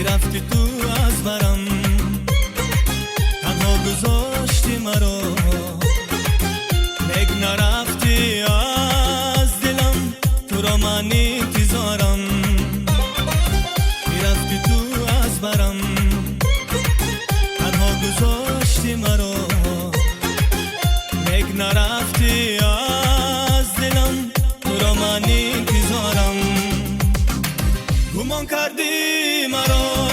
میرفتی تو از برم، تنها گذاشتی مرا، نگ نرفتی از دلم، تو را من انتظارم. میرفتی تو از برم، تنها گذاشتی مرا، نگ نرفتی از دلم، تو را من انتظارم. گمان کردی مرا،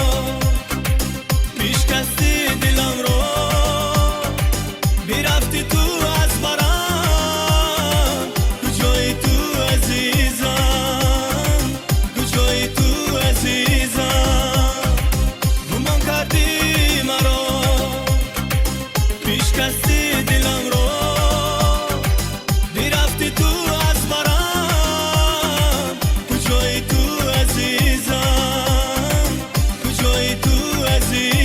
پیشکستی دلم رو، میرفتی تو از برم، کجایی تو عزیزم، کجایی تو عزیزم. گمان کردی مرا، پیشکستی دلم رو، میرفتی تو از برم، کجایی تو عزیزم، کجایی تو عزیزم.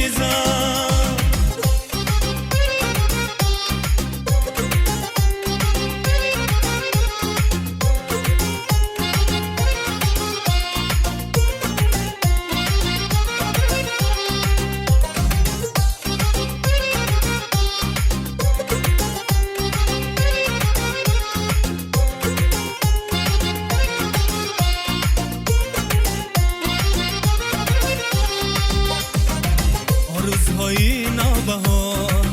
روزهای نوبهار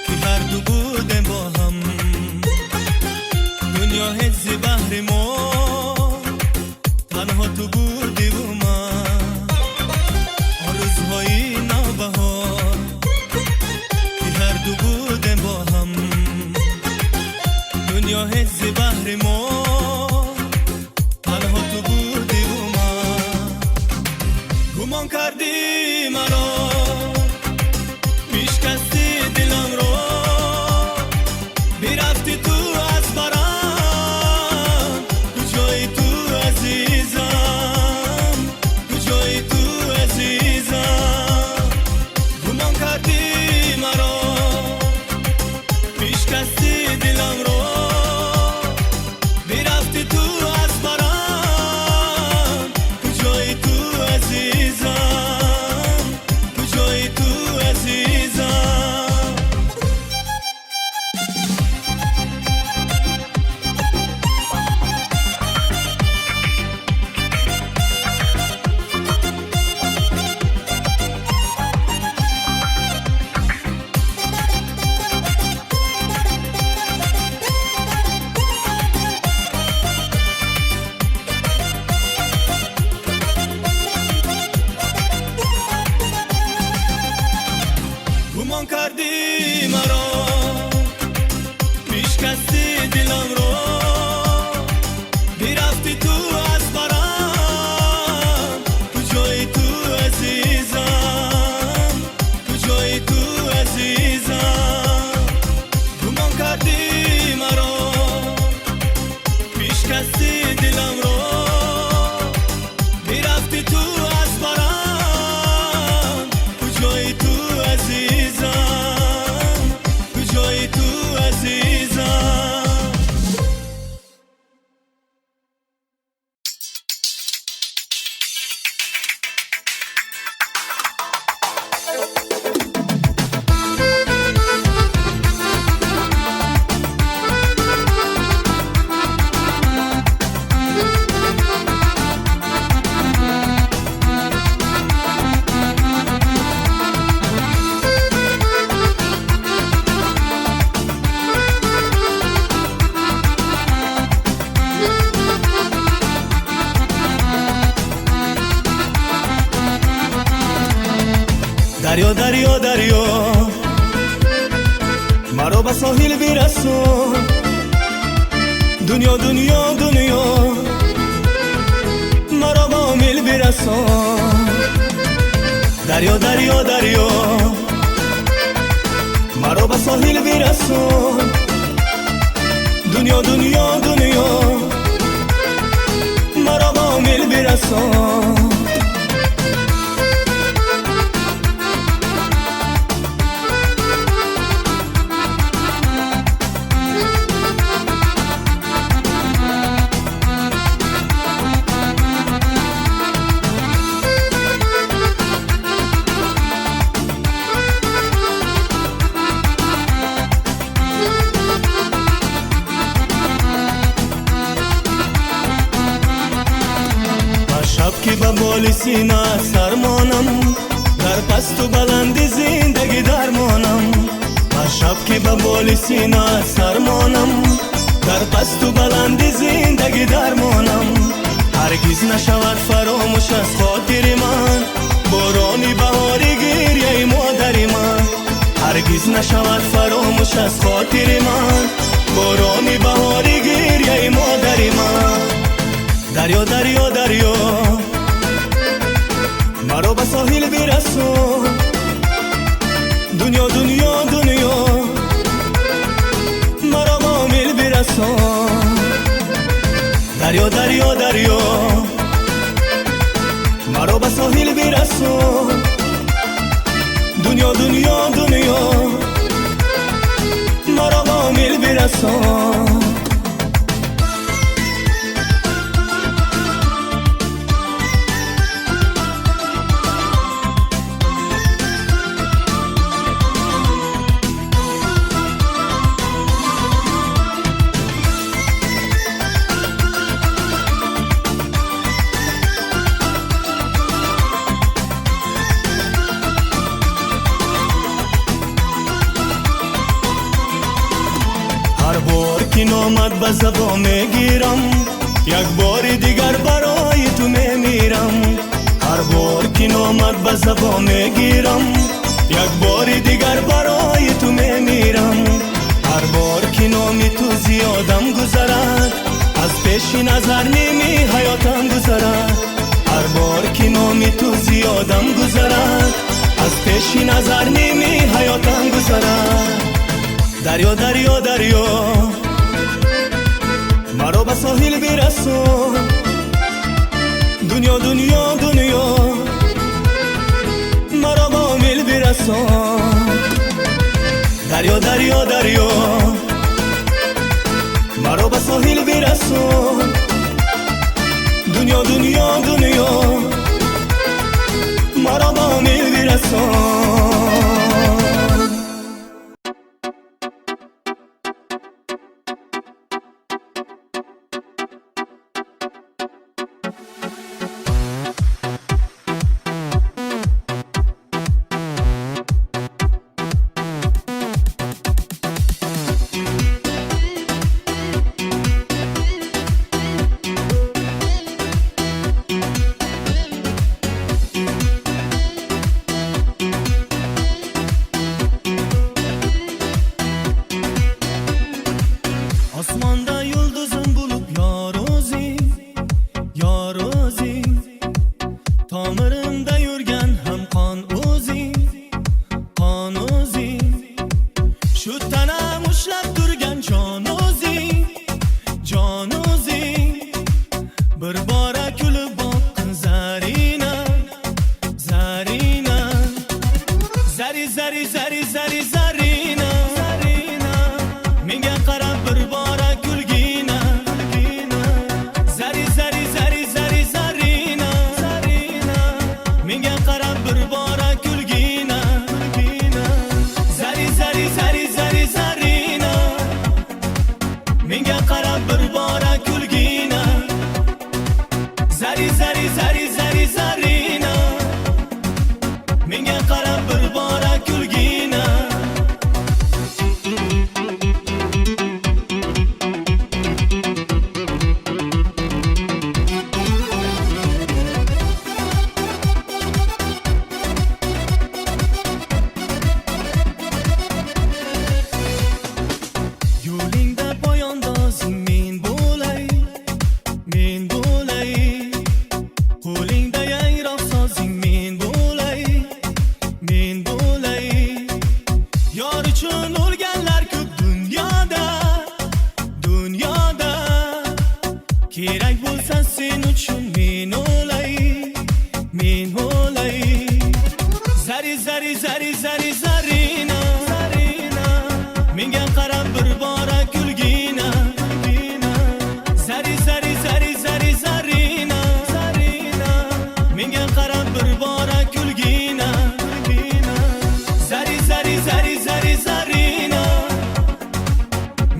که هر دو بودیم با هم، دنیا حز بحر ما، تنها تو بودی و من. روزهای نوبهار که هر دو بودیم با هم، دنیا حز بحر ما، تنها تو بودی و من. گمان کردی مرا، پیشکستی دلم رو، میرفتی تو از برم، کجایی تو عزیزم، کجایی تو عزیزم. گمان کردی مرا، پیشکستی دلم رو، میرفتی تو از برم، کجایی تو عزیزم، کجایی تو عزیزم. گمان کردی مرا، پیشکستی دلم رو، میرفتی تو از برم، کجایی تو عزیزم، کجایی تو عزیزم. گمان کردی مرا، پیشکستی دلم رو، میرفتی تو از برم، کجایی تو عزیزم، کجایی تو عزیزم. دریا دریا دریا، مرا به ساحل برسون، دنیا دنیا دنیا، مرا به عامل برسون. دریا دریا دریا، مرا به ساحل برسون، دنیا دنیا دنیا، مرا به عامل برسون. سینه سرمانم، در پست و بلند زندگی درمانم. هر شب که به بال سینه سرمانم، در پست و بلند زندگی درمانم. هرگز نشود فراموش از خاطر من بارانی بهاری گریه مادر من. هرگز نشود فراموش از خاطر من بارانی بهاری گریه مادر من. دریا دریا دریا مرا به ساحل برسون، دنیا دنیا دنیا مرا با میل برسون. دریا دریا دریا مرا به ساحل برسون، دنیا دنیا دنیا مرا با میل برسون. هر بار که نامت به زبان میگیرم، یک بار دیگر برای تو میمیرم. هر بار که نامت به زبان میگیرم، یک بار دیگر برای تو میمیرم. هر بار که نامی تو زیادم گذرد، از پیش نظر نیمی حیاتم گذرد. هر بار که نامی تو زیادم گذرد، از پیش نظر نیمی حیاتم گذرد. دریا دریا دریا مرا به ساحل برسون، دنیا دنیا دنیا مرا با میل برسون. دریا دریا دریا مرا به ساحل برسون، دنیا دنیا دنیا مرا با میل برسون. Osmonda yulduzim bulup yo'ro'zing, yo'ro'zing. Tomirimda yurgan ham qon o'zing, qon o'zing. Shu tanam ushlab turgan jon o'zing, jon o'zing. Bir bora kulib boqqin Zarina, Zarina. Zari zari zari zari Zarina, Zarina. Menga qarab bir bora kulgina, kulgina. Zari zari zari zari Zarina, Zarina. Menga qarab bir bora kulgina, kulgina. Zari zari zari zari Zarina. Menga qarab bir bora kulgina. Zari zari zari zari Zarina. Menga qarab bir bora kulgina. Yo'lingda poyandozing men bo'lay, men bo'lay. Qo'lingda yangroq sozing men bo'lay, men bo'lay. Yor uchun o'lganlar ko'p dunyoda, dunyoda. Kerak bo'lsa sen uchun men o'lay, men o'lay. Zari zari zari zari Zarina, Zarina. Menga qarab bir bora kulgina, kulgina. Zari zari zari zari Zarina, Zarina. Menga qarab bir bora kulgina, kulgina. Zari zari zari zari Zarina.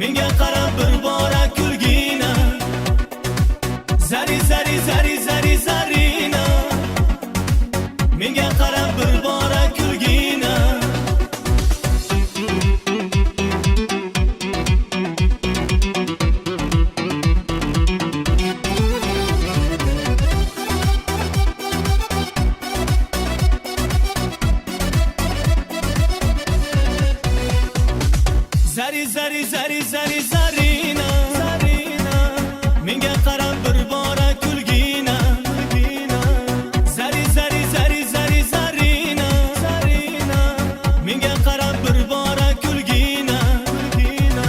Menga qarab bir bora kulgina. Zari zari zari zari Zarina. menga qarab bir bora kulgina. Zari zari zari zari zarina, zarina, menga qarab bir bora kulgina, kulgina. Zari zari zari zari zarina, zarina, menga qarab bir bora kulgina, kulgina.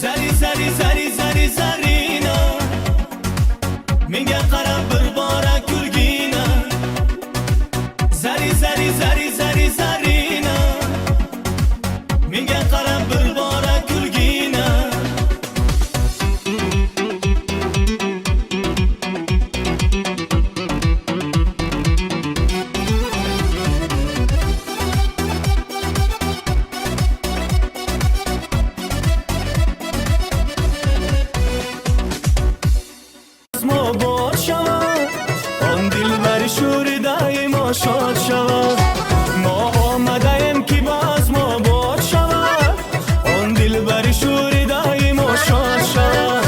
Zari zari zari zari zarina, menga qarab bir bora kulgina. Zari zari zari zari zarina, menga qarab bir bora kulgina. اسمو بار شود آن دلبر شور دایم شاد شود. ما آمدیم که باز ما بار شود آن دلبر شور دایم شاد شود.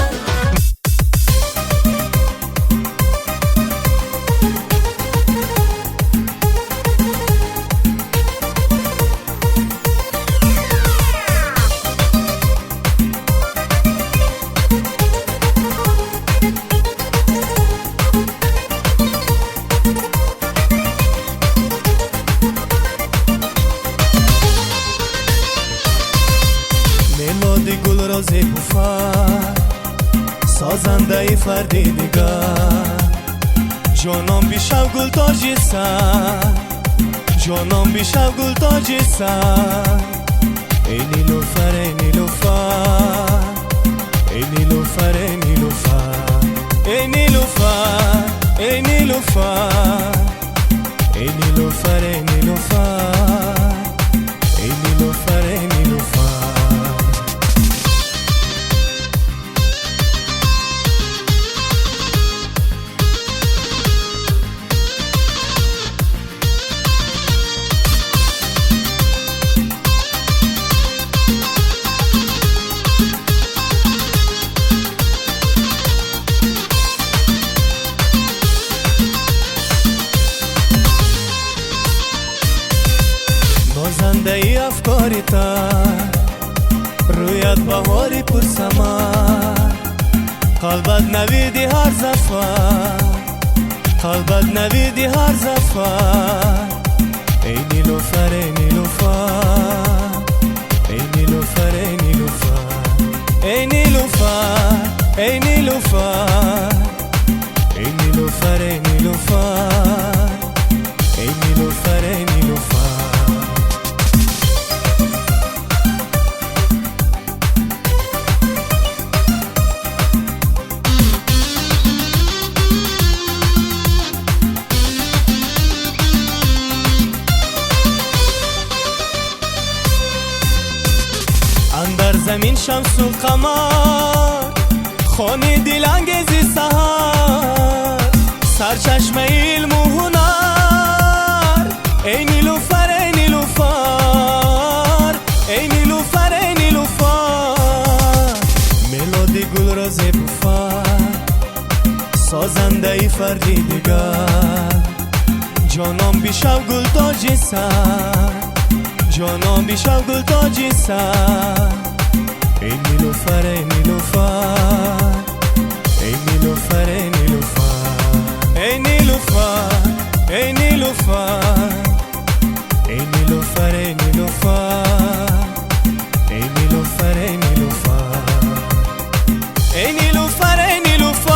ملودی گل را زیبوفر سازنده ای فردی دیگر. جانم بیشتر گل تاجی سر، جانم بیشتر گل تاجی سر. ای نیلوفر ای نیلوفر، ای نیلوفر ای نیلوفر، ای نیلوفر ای نیلوفر، ای نیلوفر ای نیلوفر، ای نیلوفر ای نیلوفر. نازنده ای افکاری تا رویت بهاری پر سمر. قلبت نویدی هر زفر، قلبت نویدی هر زفر. ای نیلوفر ای نیلوفر، ای نیلوفر ای نیلوفر، ای نیلوفر ای نیلوفر، ای نیلوفر ای نیلوفر، ای نیلوفر ای نیلوفر. اندر زمین شمس و قمر خانی دلانگیزی سهر. سرچشمه علم و هنر ای نیلوفر ای نیلوفر، ای نیلوفر ای نیلوفر. ملودی گل را زیبوفر سازنده ای فردی دیگر. جانم بیشتر گل تاجی سر، جانم بیشتر گل تاجی سر. ای نیلوفر ای نیلوفر، ای نیلوفر ای نیلوفر، ای نیلوفر ای نیلوفر، ای نیلوفر ای نیلوفر، ای نیلوفر ای نیلوفر، ای نیلوفر ای نیلوفر.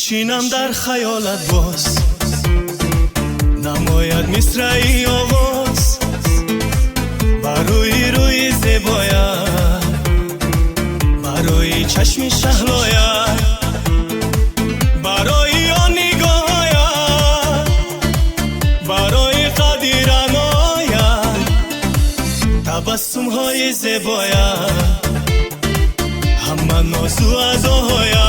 بشینم در خیالت باز، نماید مصرعی آواز برای روی زیبایت، برای چشم شهلایت، برای آن نگاهایت، برای قدیرنایت، تبسم های زیبایت، همه نازو ازاهایت.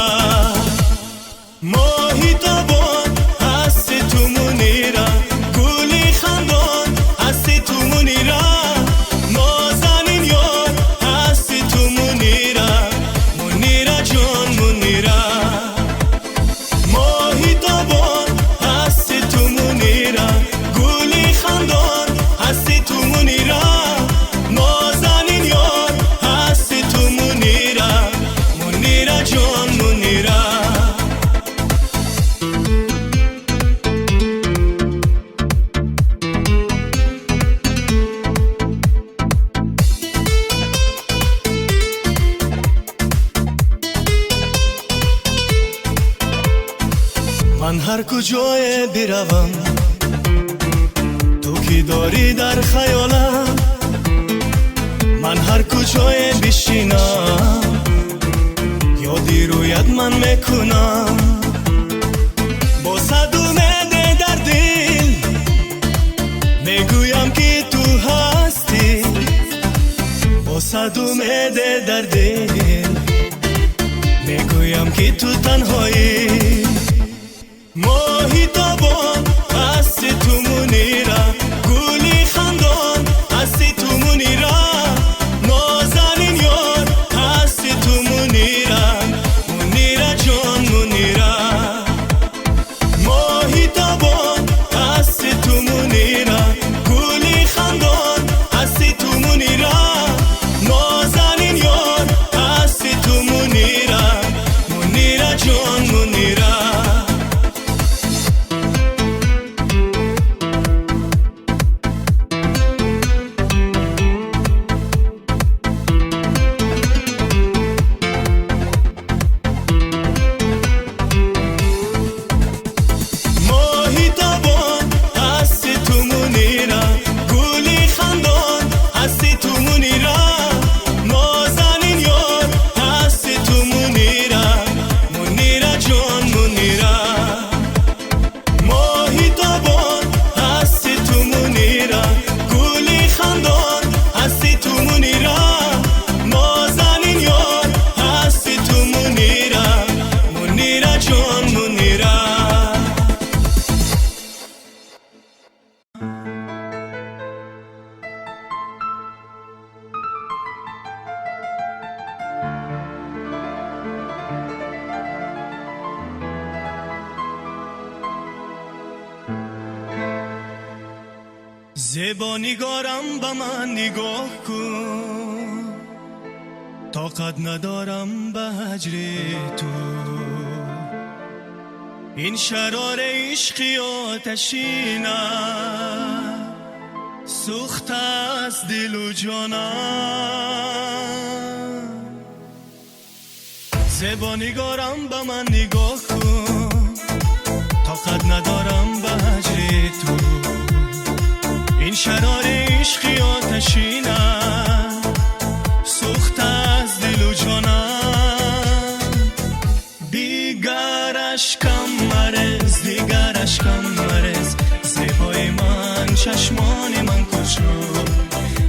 ماهی تابان هستی تو منیره، گلی خندان هستی تو منیره، نازنین یار هستی تو منیره، منیره جان منیره. ماهی تابان هستی تو منیره، گلی خندان هستی تو منیره، نازنین یار هستی تو منیره، منیره جان منیره. من هر کجای بروم تو کی داری در خیالم، من هر کجای بشینم یادی رویت من میکنم. با صد امید در دل میگویم که تو هستی، با صد امید در دل میگویم که تو تنهایی. ماهی تابان هستی تو منیره، گلی خندان هستی تو منیره، نازنین یار هستی تو منیره، منیره جان منیره. ماهی تابان هستی تو منیره، گلی خندان هستی تو منیره، نازنین یار هستی تو منیره، منیره جان منیره. زیبا نگارم به من نگاه کن، طاقت ندارم به هجر تو. این شرار عشقی آتشینه سوخته از دل و جانم. زیبا نگارم به من نگاه کن، طاقت ندارم به هجر تو. این شرار عشقی آتشینه سوخته از دل و جانم. دیگر اشکم مرز، دیگر اشکم مرز، زیبای من چشمان من کجا،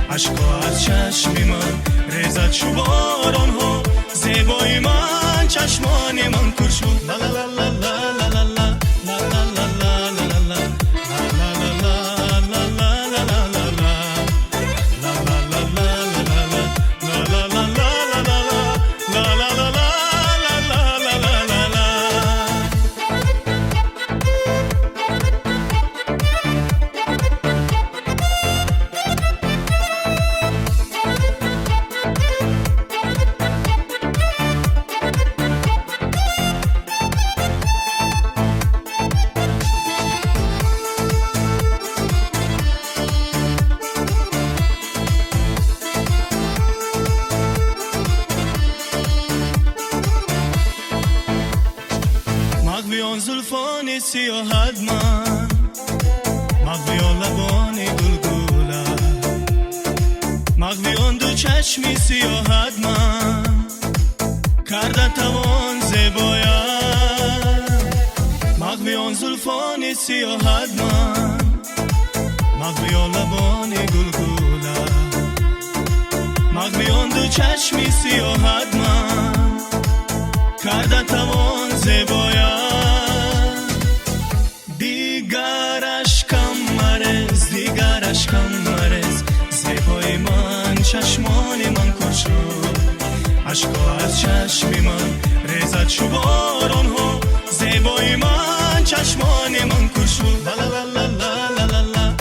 اشکا از چشم من ریزد شو باران ها، زیبای من چشمان من کجا. لا لا لا لا لا لا لا لا لا لا لا لا لا. سیاهت من مغوی و لبانی گلگوله مغوی آن دو چشمی سیاهت من کرده توان زیبایم مغوی آن زلفانی سیاهت من مغوی و لبانی گلگوله مغوی آن دو چشمی سیاهت من کرده توان زیبایم دیگرش کم مرز دیگرش کم مرز زیبای من چشمان من کن شد عشقا از چشمی من ریزد شو باران ها زیبای من چشمان من کن شد لا لا لا لا لا لا لا لا لا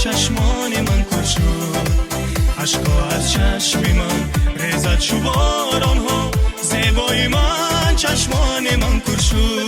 چشمان من کشو عشقا از چشمی من ریزد شو باران ها زیبای من چشمان من کشو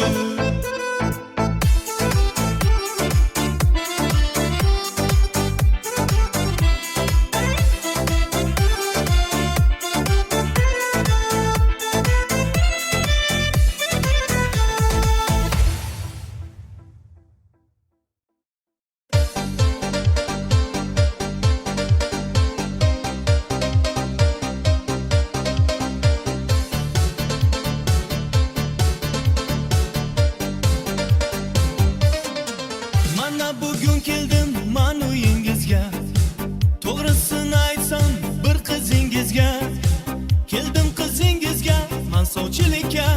bugun keldim man uyingizga to'g'risini aytsam bir qizingizga keldim qizingizga mansovchilikka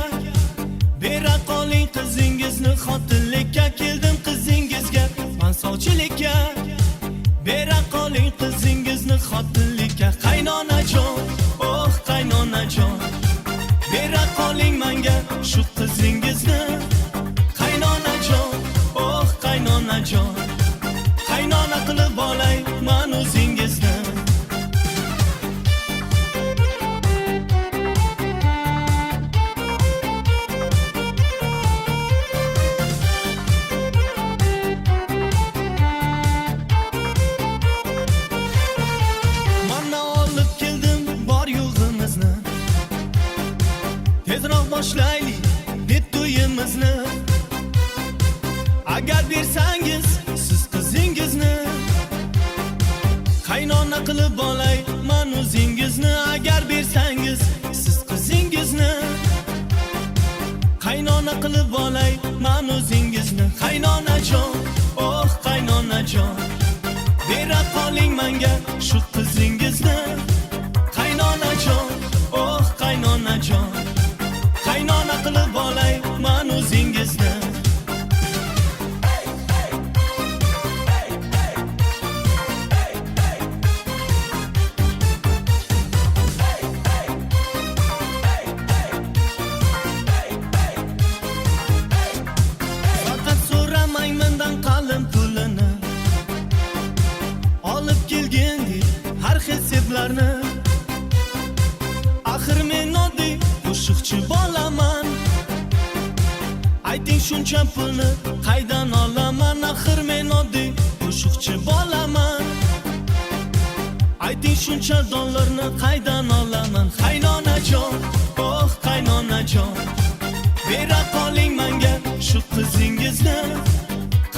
bera qoling qizingizni xotinlikka keldim qizingizga mansovchilikka bera qoling qizingizni xotinlikka qaynonajon oh qaynonajon bera qoling menga shu qizingizni qaynonajon oh qaynonajon qaynona qilib olay man o'zingizni mana olib keldim bor yo'g'imizni tezroq boshlaylik deb to'yimizni agar bersangiz siz qizingizni qaynona qilib olay man o'zingizni agar bersangiz siz qizingizni qaynona qilib olay man o'zingizni qaynonajon oh qaynonajon bera qoling menga shu qizingizni qaynonajon oh qaynonajon qaynona qilib olay man o'zingizni qalin pulini olib kelgin har xil seplarni axir men oddiy qo'shiqchi bolaman ayting shuncha pulni qaydan olaman axir men oddiy qo'shiqchi bolaman ayting shuncha dollarni qaydan olaman qaynonajon oh qaynonajon bera qoling menga shu qizingizni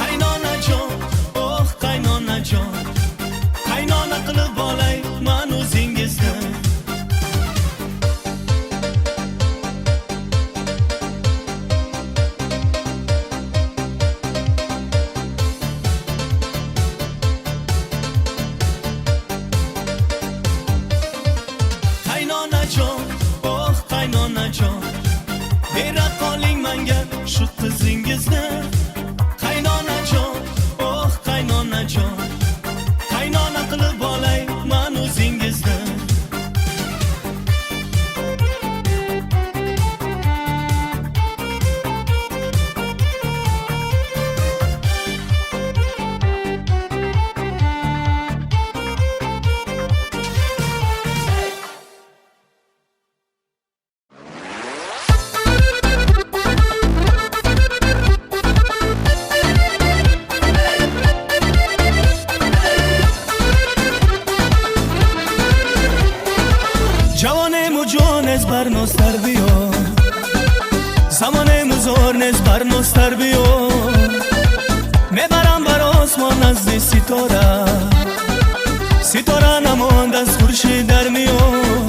qaynonajon oh qaynonajon qaynona qilib olay man o'zingizni qaynonajon oh qaynona از برنستر بیا، میبرم بر آسمان نزد ستاره، ستاره نماند از خورشید در میان.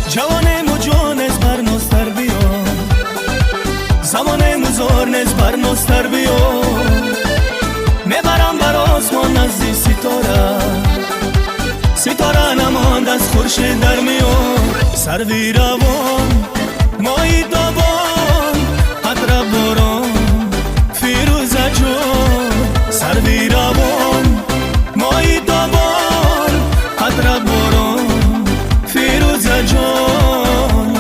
جوانم و جان از برنستر بیا، زمانم و زار از برنستر بیا، میبرم بر آسمان نزد ستاره، ستاره نماند از خورشید در میان. سروی روان مایی تابان قطره باران فیروزه جان، سروی روان مایی تابان قطره باران فیروزه جان.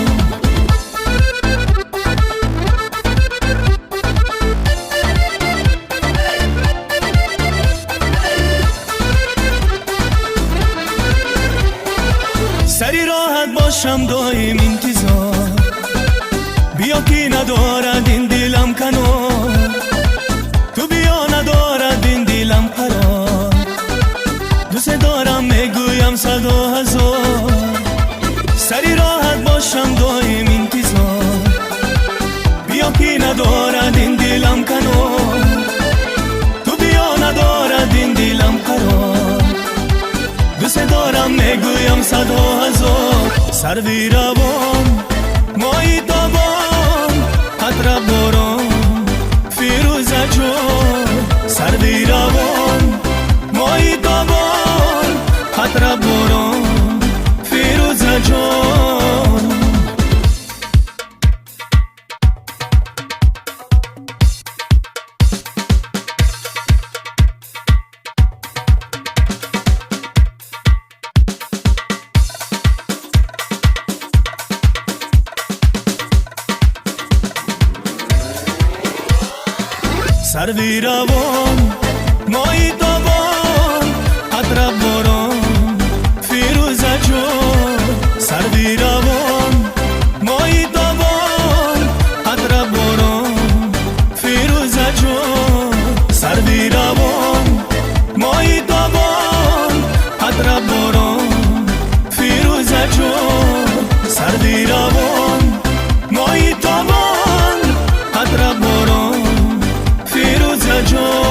سری راحت باشم دایم انتظار، بیا که ندارد این دلم کنار، تو بیا ندارد این دلم قرار، دوست دارم میگویم صدا هزار. سری راحت باشم دایم انتظار، بیا که ندارد این دلم کنار، تو بیا ندارد این دلم قرار، دوست دارم میگویم صدا هزار. سروی روان مایی تابان قطره باران فیروزه جان، سروی روان مایی تابان قطره باران فیروزه جان. سروی روان مایی تابان قطره باران فیروزه جان، سروی روان مایی تابان قطره باران فیروزه جان، سروی روان مایی تابان قطره باران فیروزه جان، سروی روان مایی تابان قطره باران فیروزه جان.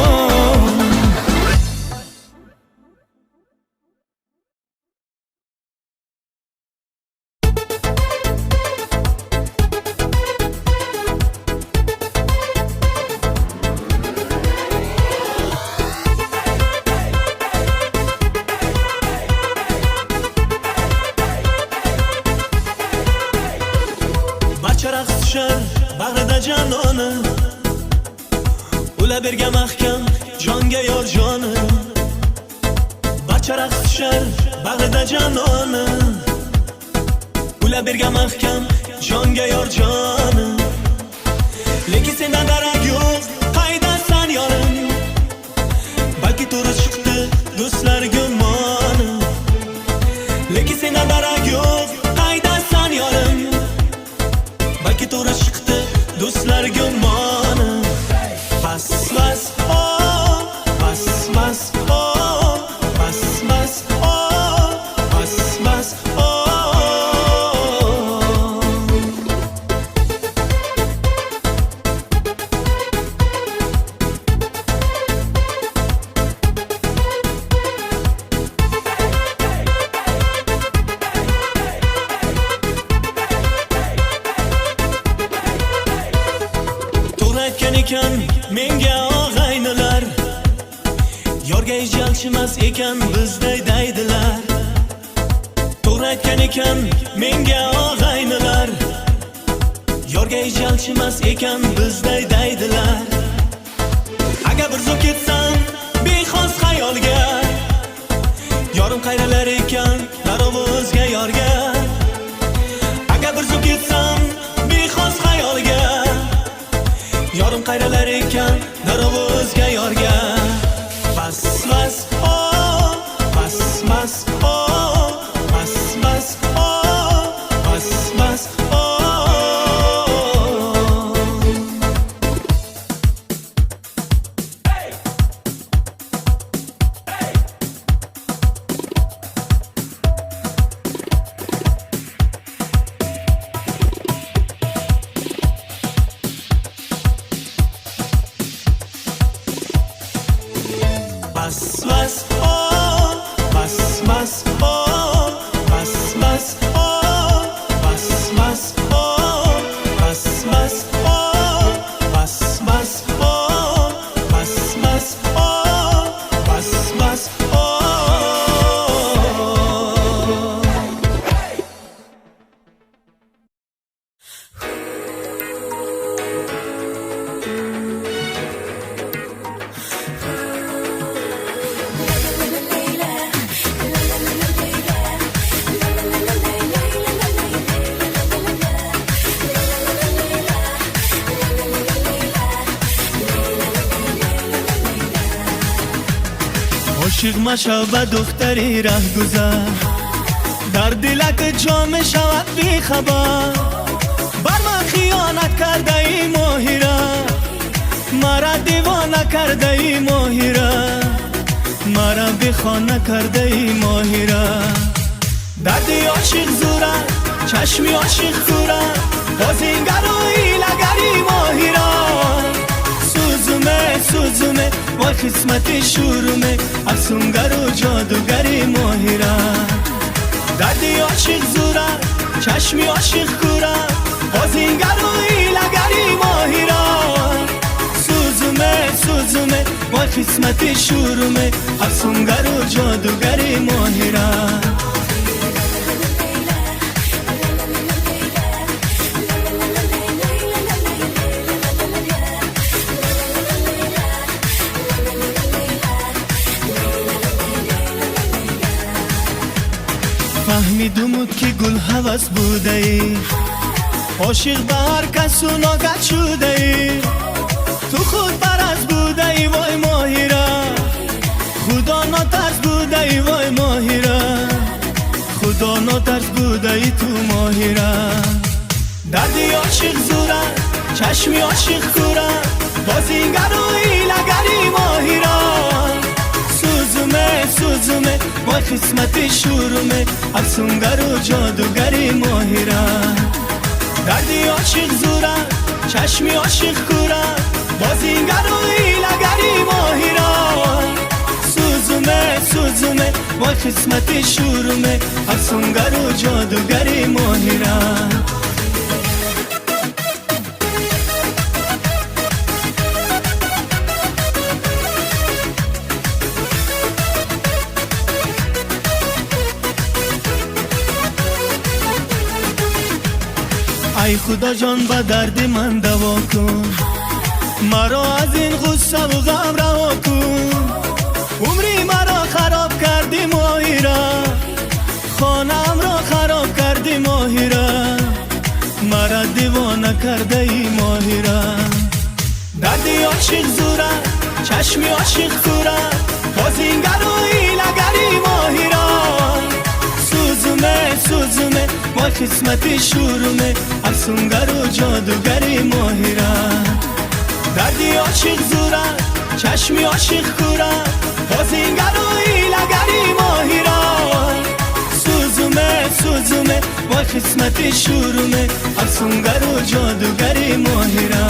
بچه رقص شر بغد جانانه، اوله برگه محکم جانگه یار جانه، بچه رقص شر بغد جانانه، اوله برگه محکم جانگه یار جانه. لیکی سندن درک yok qaydan sen yarın, belki turu çıktı dostlar gümanı. لیکی senden derek yok qaydan sen yarın, belki turu çıktı dostlar gümanı. Bas bas oh, bas bas oh, bas bas oh, bas bas oh. Ekan menga og'aynilar, yorga hech yalchimas ekan bizday deydilar. To'g'ri aytgan ekan menga og'aynilar, yorga hech yalchimas ekan bizday deydilar. Agar bir zum ketsam bexos xayolga, yorim qayralar ekan darrov o'zga yorga. Agar bir zum ketsam bexos xayolga, yorim qayralar ekan darrov o'zga yorga. Bas bas oh, bas bas oh, bas bas oh, bas bas oh. بس بس آه بس بس آه بس بس آه بس بس آه بس بس آه بس بس آه بس بس آه بس بس آه. عاشق مشو به دختری ره گذر، در دلت جام شود بی خبر. بر من خیانت کرده ای ماهیره، مرا دیوانه کرده ای ماهیره، مرا بخانه کرده ای ماهیره. دردی عاشق زوره، چشمی عاشق کوره، بازینگر و ایلگری ماهیره. سوزومه سوزومه وای قسمت شورومه، افسونگر و جادوگری ماهیره. دردی عاشق زوره، چشمی عاشق کوره، بازینگر و ایلگری ماهیره. سوزومه سوزومه وای قسمت شورومه، افسونگر و جادوگری ماهیره. فهمیدم که گل هوس بوده ای، عاشق به هر کس و ناگه شده ای. تو خود برز بوده ای وای ماهیره، خدا ناترس بوده ای وای ماهیره، خدا ناترس بوده ای تو ماهیره. دردی عاشق زوره، چشمی عاشق کوره، بازینگر و ایلگری ماهیره. سوزومه سوزومه وای قسمت شورومه، افسونگر و جادوگری ماهیره. دردی عاشق زوره، چشمی عاشق کوره، بازینگر و ایلگری ماهیره. سوزومه سوزومه وای قسمت شورومه، افسونگر و جادوگری ماهیره. ای خدا جان به درد من دوا کن، مرا از این غصه و غم رها کن. عمری مرا خراب کردی ماهیره، خانم را خراب کردی ماهیره، مرا دیوانه کرده ای ماهیره. دردی عاشق زوره، چشمی عاشق کوره، بازینگر و ایلگری ماهیره. سوزومه سوزومه وای قسمت شورومه، افسونگر و جادوگری ماهیره. دردی عاشق زوره، چشمی عاشق کوره، بازینگر و ایلگری ماهیره. سوزومه سوزومه وای قسمت شورومه، افسونگر و جادوگری ماهیره.